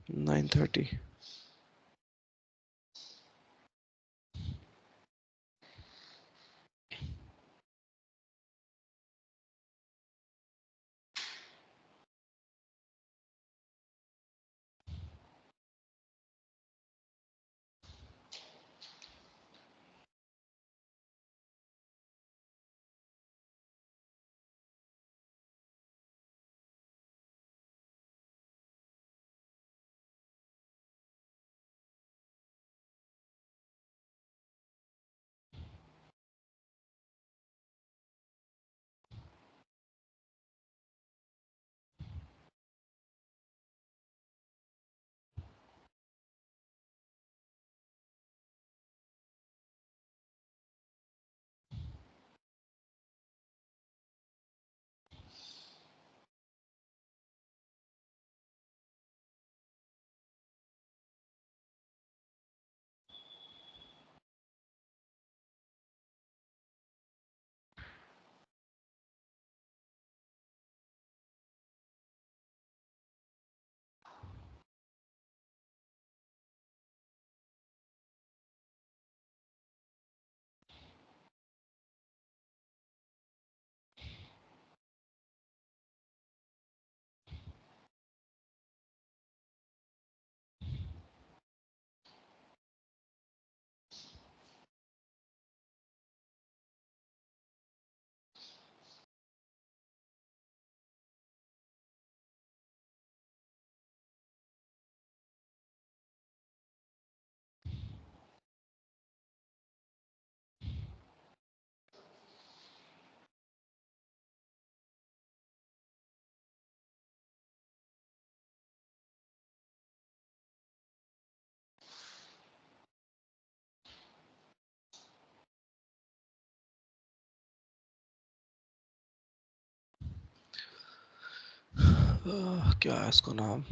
Speaker 1: Nine thirty. क्या है इसका नाम?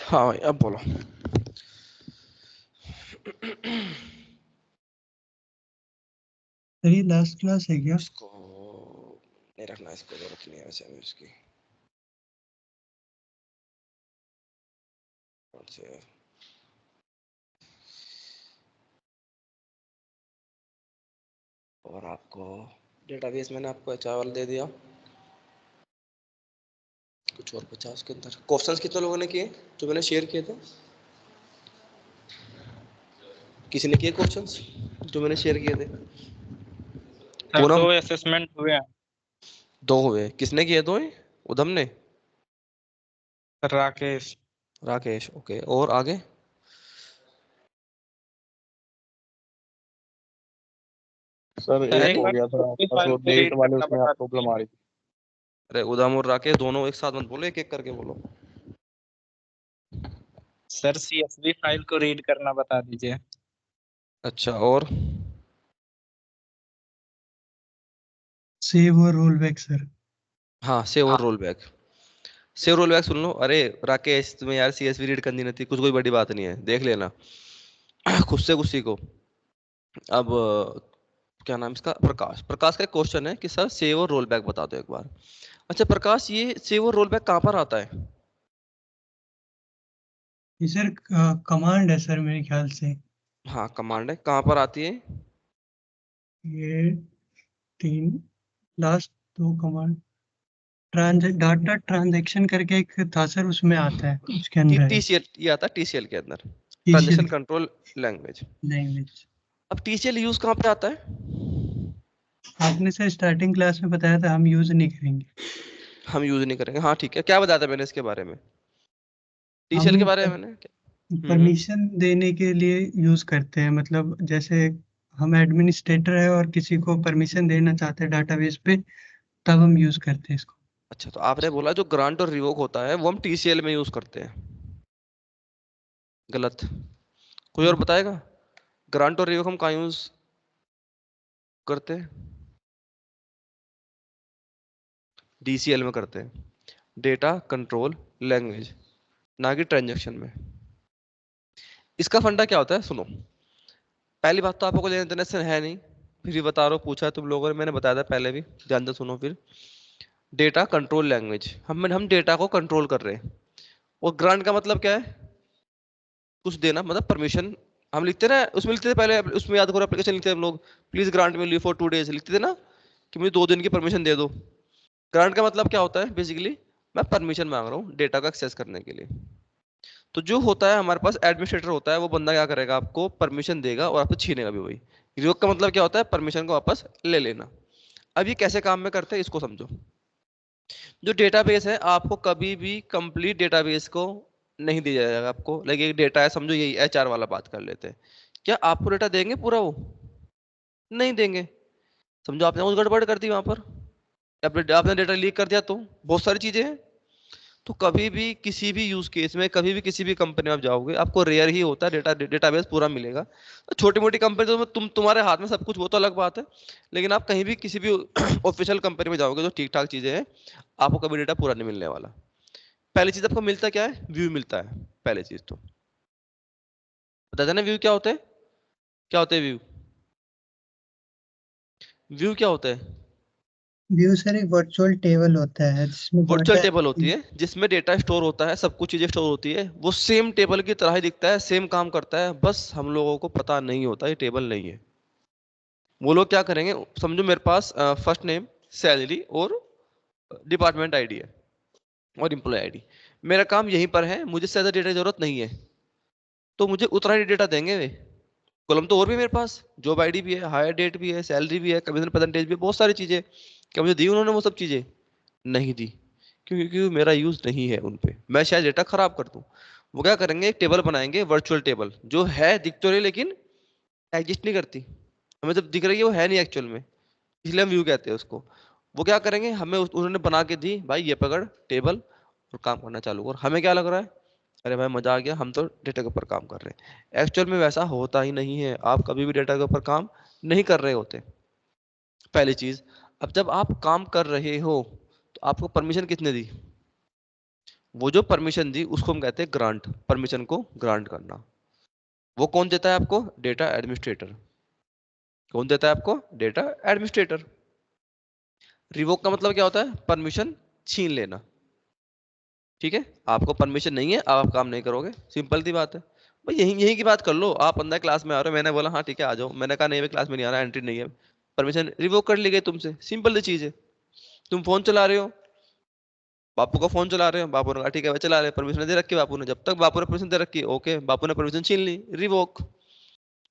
Speaker 1: हाँ भाई अब बोलो।
Speaker 3: सर ये लास्ट क्लास है क्या?
Speaker 1: इसको नहीं रखना, इसको जरूरत नहीं है वैसे अभी इसकी। कौन से है? और आपको डेटाबेस मैंने आपको चावल दे दिया, कुछ और बचा उसके अंदर। क्वेश्चंस कितने लोगों ने किए जो मैंने शेयर किए थे? किसी ने किए क्वेश्चंस जो मैंने शेयर किए थे?
Speaker 2: सर
Speaker 1: पूनम?
Speaker 2: 2 असेसमेंट हुए हैं।
Speaker 1: 2 हुए, किसने किए 2? उधम ने?
Speaker 2: राकेश।
Speaker 1: राकेश, ओके। और आगे?
Speaker 2: सर
Speaker 1: एक
Speaker 2: एक हो गया था, बस वो डेट वाले उसमें आप प्रॉब्लम आ रही थी।
Speaker 1: अरे उधम और राकेश दोनों एक साथ मत बोलो, एक एक करके बोलो।
Speaker 2: सर CSV फाइल को रीड करना बता दीजिए।
Speaker 1: अच्छा, और?
Speaker 3: सेव और रोल बैक सर।
Speaker 1: हाँ, सेव और roll back. Save roll back सुन लो। अरे राकेश, तुम्हें यार सीएसवी रीड करनी नहीं थी, कुछ कोई बड़ी बात नहीं है, देख लेना। खुद से कुछ सीखो। अब क्या नाम इसका? प्रकाश। प्रकाश का एक क्वेश्चन है कि सर सेव और रोल बैक बता दो एक बार। अच्छा प्रकाश, ये सेव और रोल बैक कहाँ पर आता है?
Speaker 3: ये सर कमांड है सर मेरे ख्याल से।
Speaker 1: हाँ कमांड है, कहाँ पर आती है?
Speaker 3: ये 3 लास्ट 2 कमांड डाटा ट्रांजैक्शन करके एक था सर, उसमें आता है, उसके अंदर है
Speaker 1: टीसीएल, ये आता है टीसीएल के अंदर,
Speaker 3: TCL
Speaker 1: transaction control language.
Speaker 3: Language.
Speaker 1: अब टीसीएल यूज कहाँ पे आता है?
Speaker 3: आपने सर स्टार्टिंग क्लास में बताया था, हम यूज नहीं करेंगे।
Speaker 1: हम यूज नहीं करेंगे, हाँ ठीक है। क्या बताया था मैंने इसके बारे में? टीसीएल के
Speaker 3: हम
Speaker 1: बारे में मैंने
Speaker 3: परमिशन देने के लिए यूज करते हैं, मतलब जैसे हम एडमिनिस्ट्रेटर है और किसी को परमिशन देना चाहते हैं डाटाबेस पे, तब हम यूज करते हैं इसको।
Speaker 1: अच्छा, तो आपने बोला जो ग्रांट और रिवोक होता है वो हम टीसीएल में यूज करते हैं, गलत। कोई और बताएगा? ग्रांट और रिवोक हम कहाँ यूज करते हैं? डीसीएल में करते हैं, डेटा कंट्रोल लैंग्वेज, ना कि ट्रांजैक्शन में। इसका फंडा क्या होता है सुनो। पहली बात तो आपको कोई लेन देन से है नहीं, फिर भी बता रहा हूँ, पूछा है तुम लोगों ने, मैंने बताया था पहले भी, ध्यान से सुनो फिर। डेटा कंट्रोल लैंग्वेज, हम डेटा को कंट्रोल कर रहे हैं। और ग्रांट का मतलब क्या है? कुछ देना, मतलब परमिशन। हम लिखते ना उसमें, लिखते थे पहले, उसमें याद करो एप्लीकेशन लिखते थे हम लोग, please grant me leave for 2 days, लिखते थे ना कि मुझे 2 दिन की परमिशन दे दो। ग्रांट का मतलब क्या होता है बेसिकली? मैं परमिशन मांग रहा हूँ डेटा को एक्सेस करने के लिए। तो जो होता है हमारे पास एडमिनिस्ट्रेटर होता है, वो बंदा क्या करेगा, आपको परमिशन देगा और आपको छीनेगा भी वही। रिवोक का मतलब क्या होता है? परमिशन को वापस ले लेना। अब ये कैसे काम में करते हैं इसको समझो। जो डेटाबेस है, आपको कभी भी कंप्लीट डेटाबेस को नहीं दिया जाएगा। आपको लाइक एक डेटा है, समझो यही एचआर वाला बात कर लेते हैं, क्या आपको डेटा देंगे पूरा? वो नहीं देंगे। समझो आपने कुछ गड़बड़ कर दी वहां पर, आपने डेटा लीक कर दिया, तो बहुत सारी चीजें हैं। तो कभी भी किसी भी यूज केस में, कभी भी किसी भी कंपनी में आप जाओगे, आपको रेयर ही होता है डेटाबेस पूरा मिलेगा। तो छोटी मोटी कंपनी तो तुम्हारे हाथ में सब कुछ, वो तो अलग बात है। लेकिन आप कहीं भी किसी भी ऑफिशियल कंपनी में जाओगे जो ठीक ठाक चीजें हैं, आपको कभी डेटा पूरा नहीं मिलने वाला। पहली चीज आपको मिलता क्या है? व्यू मिलता है। पहली चीज तो बता देना, व्यू क्या होते हैं? क्या होते हैं व्यू? व्यू क्या होता है?
Speaker 3: व्यू सर एक वर्चुअल टेबल होता है जिसमें
Speaker 1: वर्चुअल
Speaker 3: डाटा।
Speaker 1: टेबल होती है जिसमें डेटा स्टोर होता है, सब कुछ चीजें स्टोर होती है, वो सेम टेबल की तरह ही दिखता है, सेम काम करता है, बस हम लोगों को पता नहीं होता ये टेबल नहीं है। वो लोग क्या करेंगे, समझो मेरे पास फर्स्ट नेम, सैलरी और डिपार्टमेंट आईडी है और एम्प्लॉय आईडी। मेरा काम यहीं पर है, मुझे ज्यादा डेटा की जरूरत नहीं है, तो मुझे उतना ही डेटा देंगे वे। कॉलम तो और भी मेरे पास, जॉब आईडी भी है, हायर डेट भी है, सैलरी भी है, कमीशन परसेंटेज भी है, बहुत सारी चीजें। क्या मुझे दी उन्होंने वो सब चीजें? नहीं दी। क्योंकि मेरा यूज नहीं है उन पे, मैं शायद डेटा खराब कर दूं। वो क्या करेंगे, एक टेबल बनाएंगे, वर्चुअल टेबल, जो है दिख तो रही लेकिन एग्जिस्ट नहीं करती। हमें जब दिख रही है वो है नहीं एक्चुअल में, इसलिए हम व्यू कहते हैं उसको। वो क्या करेंगे, हमें उन्होंने बना के दी, भाई ये पकड़ टेबल और काम करना चालू कर। हमें क्या लग रहा है, अरे भाई मजा आ गया, हम तो डेटा के ऊपर काम कर रहे हैं। एक्चुअल में वैसा होता ही नहीं है, आप कभी भी डेटा के ऊपर काम नहीं कर रहे होते, पहली चीज। अब जब आप काम कर रहे हो तो आपको परमिशन किसने दी? वो जो परमिशन दी उसको हम कहते हैं ग्रांट, परमिशन को ग्रांट करना। वो कौन देता है आपको? Data administrator. कौन देता है आपको? Data administrator. रिवोक का मतलब क्या होता है? परमिशन छीन लेना। ठीक है, आपको परमिशन नहीं है, आप काम नहीं करोगे, सिंपल सी बात है भाई। यही यही की बात कर लो, आप अंदर क्लास में आ रहे हो, मैंने बोला हाँ ठीक है आ जाओ, मैंने कहा नहीं मैं क्लास में नहीं आ रहा, एंट्री नहीं है, परमिशन रिवोक कर ली गई तुमसे, सिंपल सी चीज है। तुम फोन चला रहे हो, बापू का फोन चला रहे हो, बापू ने कहा ठीक है भाई चला रहे, परमिशन दे रखी बापू ने, जब तक बापू ने परमिशन दे रखी ओके, बापू ने परमिशन छीन ली, रिवोक,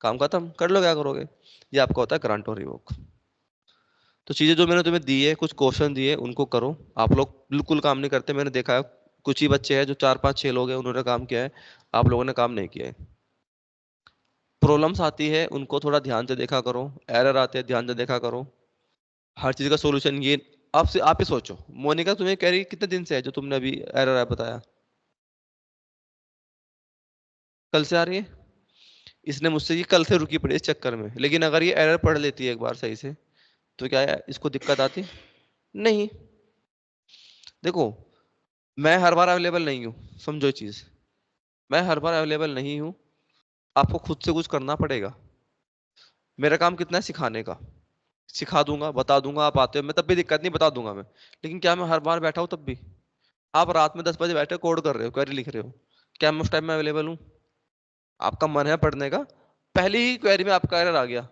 Speaker 1: काम खत्म, कर लो क्या करोगे। ये आपका होता है ग्रांट और रिवोक। तो चीजें जो मैंने तुम्हें दी है, कुछ क्वेश्चन दिए उनको करो। आप लोग बिल्कुल काम नहीं करते, मैंने देखा है कुछ ही बच्चे हैं जो 4 5 6 लोग हैं उन्होंने काम किया है, आप लोगों ने काम नहीं किया है। प्रॉब्लम्स आती है उनको थोड़ा ध्यान से देखा करो, एरर आते हैं ध्यान से देखा करो। हर चीज का सॉल्यूशन ये आपसे आप ही सोचो। मोनिका तुम्हें कह रही कितने दिन से है जो तुमने अभी एरर है बताया? कल से आ रही है? इसने मुझसे ये कल से रुकी पड़ी इस चक्कर में, लेकिन अगर ये एरर पढ़ लेती है एक बार सही से तो क्या है, इसको दिक्कत आती नहीं। देखो मैं हर बार अवेलेबल नहीं हूँ, समझो ये चीज, मैं हर बार अवेलेबल नहीं हूँ, आपको खुद से कुछ करना पड़ेगा। मेरा काम कितना है? सिखाने का। सिखा दूंगा, बता दूंगा, आप आते हो, मैं तब भी दिक्कत नहीं, बता दूंगा मैं। लेकिन क्या मैं हर बार बैठा हूँ? तब भी आप रात में 10 बजे बैठे कोड कर रहे हो, क्वेरी लिख रहे हो, क्या मैं उस टाइम में अवेलेबल हूँ? आपका मन है पढ़ने का, पहली ही क्वेरी में आपका एरर आ गया,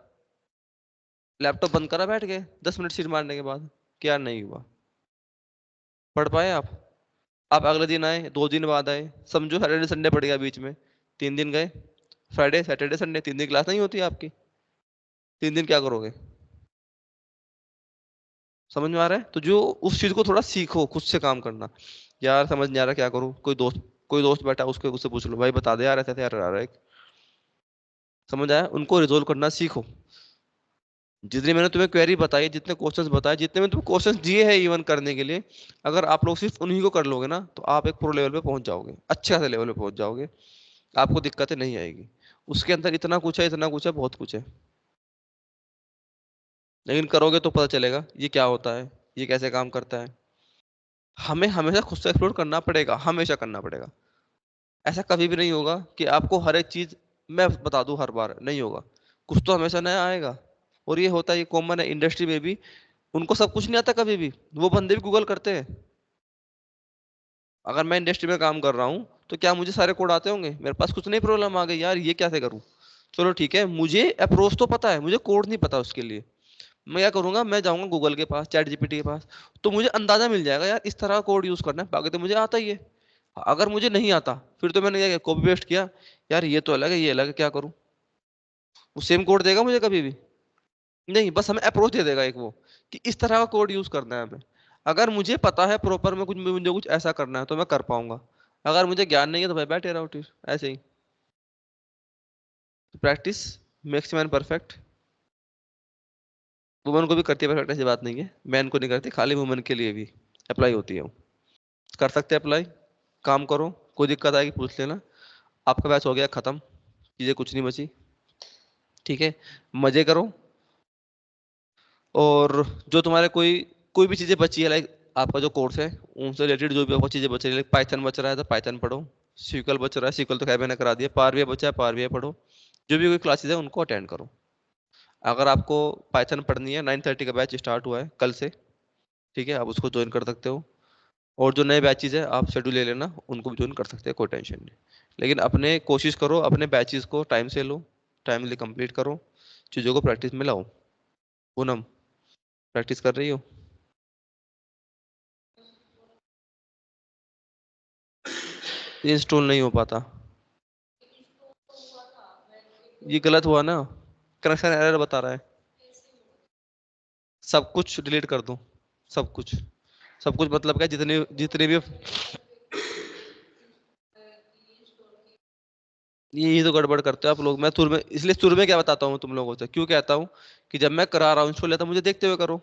Speaker 1: लैपटॉप बंद करा बैठ गए 10 मिनट सिर मारने के बाद, क्या नहीं हुआ? पढ़ पाए आप अगले दिन आए, 2 दिन बाद आए, समझो सैटरडे संडे पड़ गया बीच में, 3 दिन गए, फ्राइडे सैटरडे संडे 3 दिन क्लास नहीं होती आपकी, 3 दिन क्या करोगे? समझ में आ रहा है? तो जो उस चीज को थोड़ा सीखो, खुद से काम करना। यार समझ नहीं आ रहा क्या करूं, कोई दोस्त बैठा उसके उससे पूछ लो, भाई बता दे यार ऐसे यार आ रहा है, समझ आया? उनको रिजोल्व करना सीखो। जितनी मैंने तुम्हें क्वेरी बताई, जितने क्वेश्चंस बताए, जितने मैंने तुम्हें क्वेश्चंस दिए हैं इवन करने के लिए, अगर आप लोग सिर्फ उन्हीं को कर लोगे ना तो आप एक प्रो लेवल पे पहुंच जाओगे, अच्छे खासे लेवल पे पहुंच जाओगे, आपको दिक्कतें नहीं आएगी। उसके अंदर इतना कुछ है, इतना कुछ है, बहुत कुछ है, लेकिन करोगे तो पता चलेगा ये क्या होता है, ये कैसे काम करता है। हमें हमेशा खुद से एक्सप्लोर करना पड़ेगा, हमेशा करना पड़ेगा। ऐसा कभी भी नहीं होगा कि आपको हर एक चीज मैं बता दूं, हर बार नहीं होगा, कुछ तो हमेशा नया आएगा। और ये होता है, ये कॉमन है इंडस्ट्री में भी, उनको सब कुछ नहीं आता कभी भी, वो बंदे भी गूगल करते हैं। अगर मैं इंडस्ट्री में काम कर रहा हूँ तो क्या मुझे सारे कोड आते होंगे? मेरे पास कुछ नहीं, प्रॉब्लम आ गई यार ये कैसे करूँ, चलो ठीक है, मुझे अप्रोच तो पता है, मुझे कोड नहीं पता, उसके लिए मैं क्या करूंगा, मैं जाऊंगा गूगल के पास, चैट जीपीटी के पास, तो मुझे अंदाजा मिल जाएगा यार इस तरह का कोड यूज करना है, बाकी तो मुझे आता ही है। अगर मुझे नहीं आता फिर तो मैंने क्या किया, कॉपी पेस्ट किया, यार ये तो अलग है, ये अलग है, क्या करूं? वो सेम कोड देगा मुझे कभी भी नहीं, बस हमें अप्रोच दे देगा एक, वो कि इस तरह का कोड यूज करना है हमें। अगर मुझे पता है प्रॉपर में कुछ, मुझे कुछ ऐसा करना है तो मैं कर पाऊंगा, अगर मुझे ज्ञान नहीं है तो भाई बैठे रहो फिर ऐसे ही। Practice makes man perfect. Woman को भी करती है परफेक्ट, ऐसी बात नहीं है, मैन को नहीं करती, खाली वुमन के लिए भी अप्लाई होती है वो। कर सकते हैं अप्लाई, काम करो, कोई दिक्कत आएगी पूछ लेना। आपका बैच हो गया खत्म, चीजें कुछ नहीं बची, ठीक है, मजे करो। और जो तुम्हारे कोई कोई भी चीजें बची है, लाइक आपका जो कोर्स है उनसे रिलेटेड जो भी आपको चीजें बच रही है, लाइक पाइथन बच रहा है तो पाइथन पढ़ो, सीक्वल बच रहा है, सीक्वल तो खैर मैंने करा दिया, पावर बचा है पावर पढ़ो, जो भी कोई क्लासेस है उनको अटेंड करो। अगर आपको पाइथन पढ़नी है, 9:30 का बैच स्टार्ट हुआ है कल से, ठीक है, आप उसको ज्वाइन कर सकते हो। और जो नए बैचेज है आप शेड्यूल ले लेना, उनको भी ज्वाइन कर सकते हैं, कोई टेंशन नहीं। लेकिन अपने कोशिश करो अपने बैचेज को टाइम से लो, टाइमली कंप्लीट करो, चीज़ों को प्रैक्टिस में लाओ। पूनम प्रैक्टिस कर रही हो? ये इंस्टॉल नहीं हो पाता, ये गलत हुआ ना, कनेक्शन एरर बता रहा है। सब कुछ डिलीट कर दो, सब कुछ, सब कुछ मतलब क्या, जितने जितने भी ये तो गड़बड़ करते हो आप लोग। मैं शुरू में, इसलिए शुरू में क्या बताता हूँ तुम लोगों से, क्यों कहता हूँ कि जब मैं करा रहा हूँ इंस्टॉल, तो मुझे देखते हुए करो।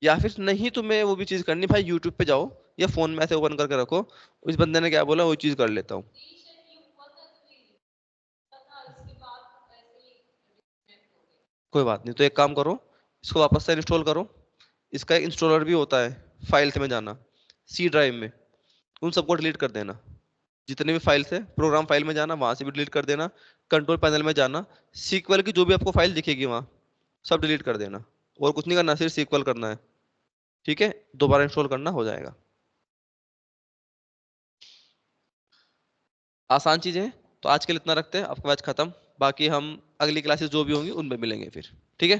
Speaker 1: या फिर नहीं तुम्हें वो भी चीज करनी, भाई यूट्यूब पे जाओ या फोन में ऐसे ओपन करके रखो, इस बंदे ने क्या बोला वही चीज कर लेता हूँ। कोई बात नहीं, तो एक काम करो, इसको वापस से इंस्टॉल करो। इसका एक इंस्टॉलर भी होता है, फाइल्स में जाना, सी ड्राइव में, उन सबको डिलीट कर देना। जितने भी फाइल्स है प्रोग्राम फाइल में जाना, वहां से भी डिलीट कर देना, कंट्रोल पैनल में जाना, सीक्वल की जो भी आपको फाइल दिखेगी वहां सब डिलीट कर देना, और कुछ नहीं करना, सिर्फ सीक्वल करना है। ठीक है, दोबारा इंस्टॉल करना, हो जाएगा। आसान चीजें हैं। तो आज के लिए इतना रखते हैं, आपका बैच खत्म। बाकी हम अगली क्लासेस जो भी होंगी उनमें मिलेंगे फिर। ठीक है,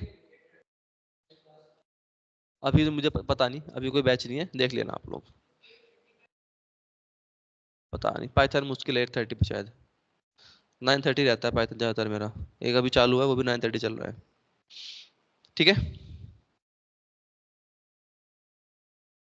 Speaker 1: अभी तो मुझे पता नहीं, अभी कोई बैच नहीं है, देख लेना आप लोग। पता नहीं, पाइथन मुश्किल है 8:30 पे शायद, 9:30 रहता है पाइथन ज्यादातर मेरा। एक अभी चालू है, वो भी 9:30 चल रहा है। ठीक है।